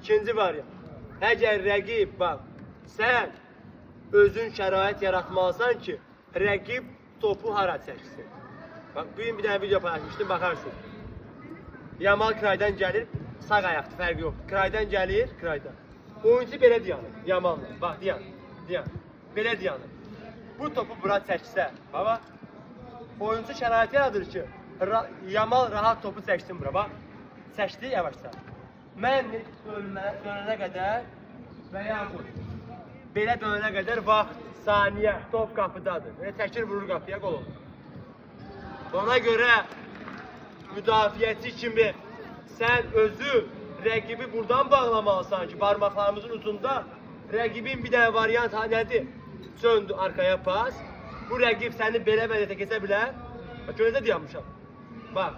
İkinci variant. Əgər rəqib, bax, sən özün şərait yaratmalısan ki, rəqib topu hara çəksin. Bax, bugün bir dənə video paylaşmışdım, baxarsın. Yamal Kraydan gəlir, sağ ayaqdır, fərqi yoxdur. Kraydan gəlir, Kraydan. Oyuncu belə dayanır, Yamal'la. Bax, dayan. Belə dayanır. Bu topu bura çəksə, baba, oyuncu şərait yaradır ki, Yamal rahat topu çəksin bura, bax. Çəkdi yavaşca. Mən dönənə qədər və yaxud belə dönənə qədər vaxt, saniyə, top qapıdadır. Belə çəkir, vurur qapıya, qol olur. Ona görə müdafiəçi kimi sən özü rəqibi buradan bağlamalısan ki, barmaqlarımızın ucunda rəqibin bir dənə variant nədir? Söndü arkaya pas. Bu rəqib səni belə vəziyyətə keçə bilər. Bax, görəcə dayanmışam. Bax,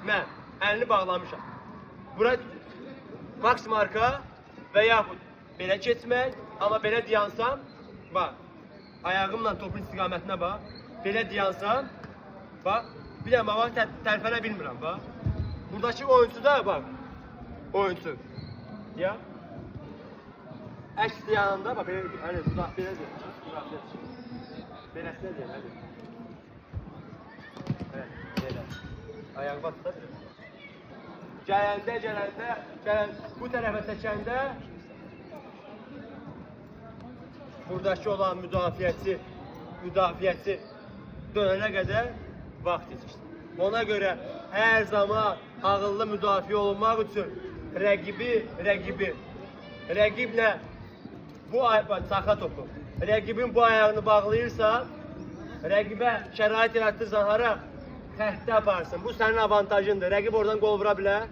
mən əlini bağlamışam. Bura maksimum arka və yaxud belə keçmək, amma belə dayansam, bax, ayağımla topun istiqamətinə bax, belə dayansam, bax, bir dənə bax, tərpənə bilmirəm, bax. Buradakı oyuncu da, bax, oyuncu, ya, əks yanında, bax, belə deyil, beləsinə deyil, hələ. Evet, belə, ayağı batsa belə. Gələndə, bu tərəfə çəkəndə buradakı olan müdafiəçi dönənə qədər vaxt yetişdi. Ona görə hər zaman ağıllı müdafiə olunmaq üçün rəqiblə bu saxa topu, rəqibin bu ayağını bağlayırsan, rəqibə şərait yaratdırsan hara? Xəttə aparsın. Bu sənin avantajındır. Rəqib oradan qol vura bilər.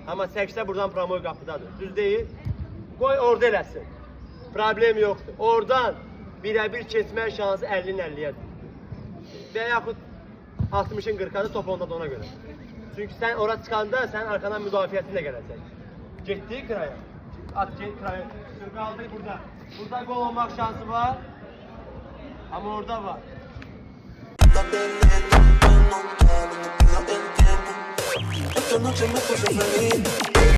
Amma çəksə buradan promoy qapıdadır. Düz deyil. Qoy orada eləsin. Problem yoxdur. Oradan birə-bir keçmək şansı 50-nin 50-yədir. Və yaxud 60-ın 40-adır, top ondadır ona görə. Çünki sən ora çıxanda sən arkadan müdafiəsinlə gələcək. Getdi Kraya. At get Kraya. Qaldı burada. Burada qol olmaq şansı var. Amma orada var. Esta noche me puse feliz.